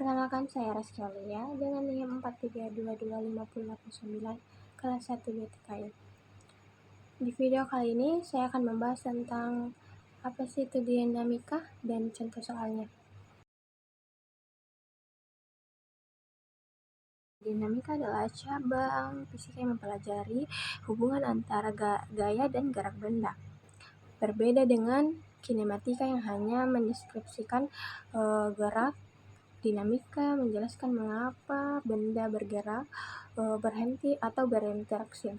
Perkenalkan, saya Reski Aulia dengan NIM 4322589 kelas 1 BTKI. Di video kali ini saya akan membahas tentang apa sih itu dinamika dan contoh soalnya. Dinamika adalah cabang fisika yang mempelajari hubungan antara gaya dan gerak benda. Berbeda dengan kinematika yang hanya mendeskripsikan gerak. Dinamika menjelaskan mengapa benda bergerak, berhenti, atau berinteraksi.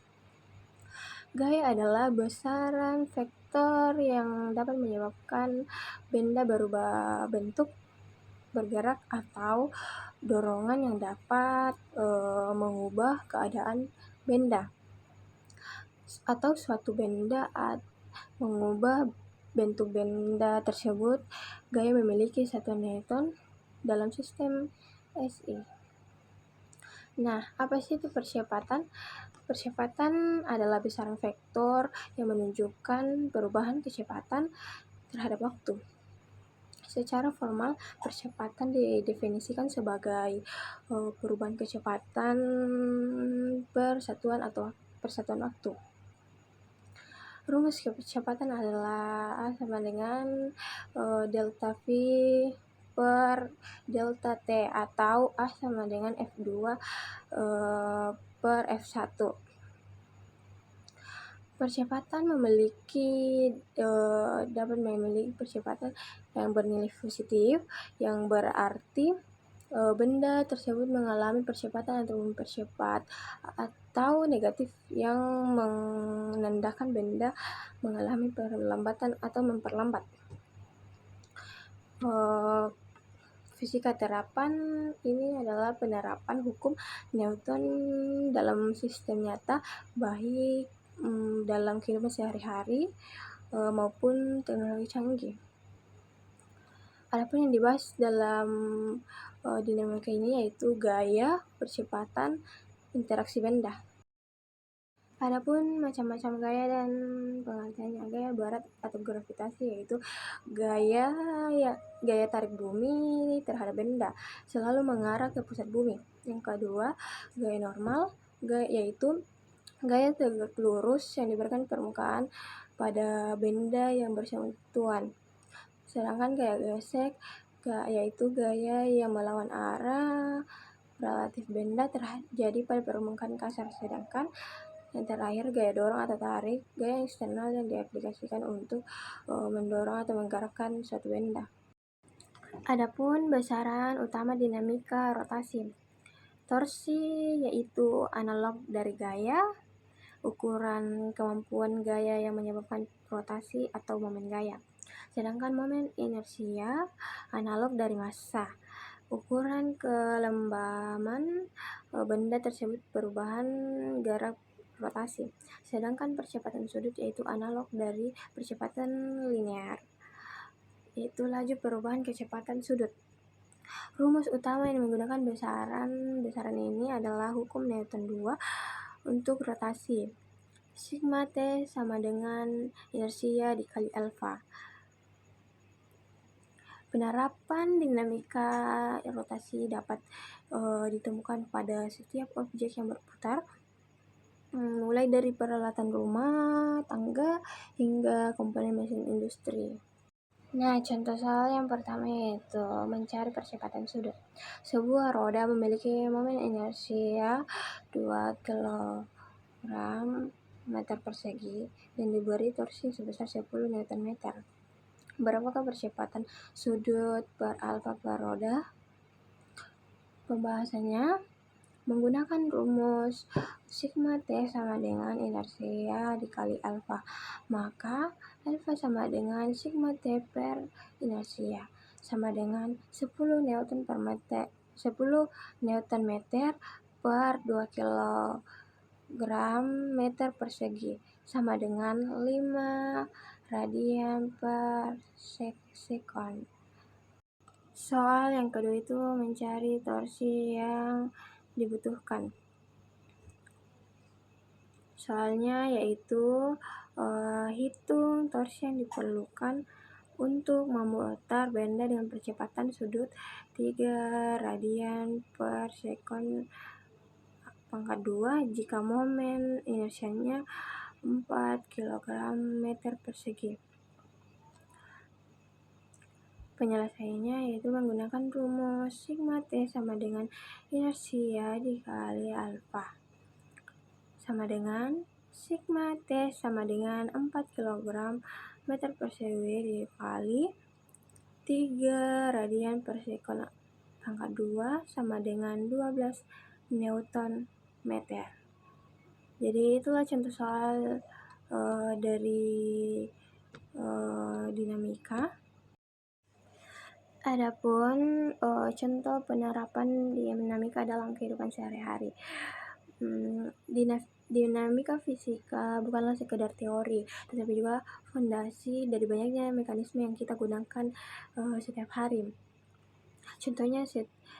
Gaya adalah besaran vektor yang dapat menyebabkan benda berubah bentuk, bergerak, atau dorongan yang dapat mengubah keadaan benda atau suatu benda mengubah bentuk benda tersebut. Gaya memiliki satuan Newton dalam sistem SI. Nah, apa sih itu percepatan? Percepatan adalah besaran vektor yang menunjukkan perubahan kecepatan terhadap waktu. Secara formal, percepatan didefinisikan sebagai perubahan kecepatan persatuan waktu. Rumus kecepatan adalah A sama dengan delta V per delta T, atau A sama dengan F2 per F1. Percepatan dapat memiliki percepatan yang bernilai positif, yang berarti benda tersebut mengalami percepatan atau mempercepat, atau negatif yang menandakan benda mengalami perlambatan atau memperlambat. Fisika terapan ini adalah penerapan hukum Newton dalam sistem nyata, baik dalam kehidupan sehari-hari maupun teknologi canggih. Adapun yang dibahas dalam dinamika ini yaitu gaya, percepatan, interaksi benda. Adapun macam-macam gaya dan pengertiannya. Gaya berat atau gravitasi yaitu gaya tarik bumi terhadap benda selalu mengarah ke pusat bumi. Yang kedua, gaya normal, yaitu gaya tegak lurus yang diberikan permukaan pada benda yang bersentuhan. Sedangkan gaya gesek yaitu gaya yang melawan arah relatif benda terjadi pada permukaan kasar. Sedangkan yang terakhir, gaya dorong atau tarik, gaya eksternal yang diaplikasikan untuk mendorong atau menggerakkan suatu benda. Adapun besaran utama dinamika rotasi. Torsi yaitu analog dari gaya, ukuran kemampuan gaya yang menyebabkan rotasi atau momen gaya. Sedangkan momen inersia analog dari massa, ukuran kelembaman benda tersebut perubahan gerak rotasi. Sedangkan percepatan sudut yaitu analog dari percepatan linear, yaitu laju perubahan kecepatan sudut. Rumus utama yang menggunakan besaran ini adalah hukum Newton 2 untuk rotasi. Sigma T sama dengan inersia dikali alfa. Penerapan dinamika rotasi dapat ditemukan pada setiap objek yang berputar, mulai dari peralatan rumah tangga hingga komponen mesin industri. Nah, contoh soal yang pertama yaitu mencari percepatan sudut. Sebuah roda memiliki momen inersia 2 kg meter persegi dan diberi torsi sebesar 10 Nm. Berapakah percepatan sudut per alfa per roda? Pembahasannya menggunakan rumus sigma T sama dengan inersia dikali alfa, maka alfa sama dengan sigma T per inersia sama dengan 10 Newton meter per 2 kg meter persegi sama dengan 5 radian per sekon. Soal yang kedua itu mencari torsi yang dibutuhkan. Soalnya yaitu hitung torsi yang diperlukan untuk memutar benda dengan percepatan sudut 3 radian per sekon pangkat 2 jika momen inersianya 4 kg meter persegi. Penyelesaiannya yaitu menggunakan rumus sigma T sama dengan inersia dikali alfa sama dengan sigma T sama dengan 4 kg meter persegi dikali 3 radian per sekon pangkat 2 sama dengan 12 Newton meter. Jadi itulah contoh soal dari dinamika. Adapun contoh penerapan dinamika dalam kehidupan sehari-hari. Dinamika fisika bukanlah sekedar teori, tetapi juga fondasi dari banyaknya mekanisme yang kita gunakan setiap hari. Contohnya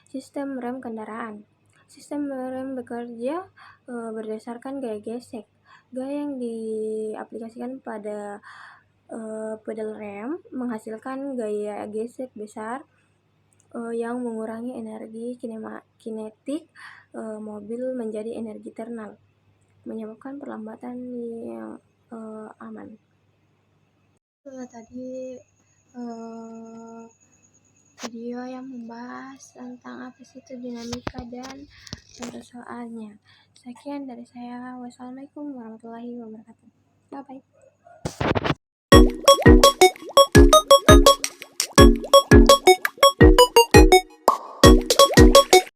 sistem rem kendaraan. Sistem rem bekerja berdasarkan gaya gesek. Gaya yang diaplikasikan pada pedal rem menghasilkan gaya gesek besar yang mengurangi energi kinetik mobil menjadi energi thermal, menyebabkan perlambatan yang aman. Tadi video yang membahas tentang apa sih itu dinamika dan contoh soalnya. Sekian dari saya. Wassalamualaikum warahmatullahi wabarakatuh. Bye bye.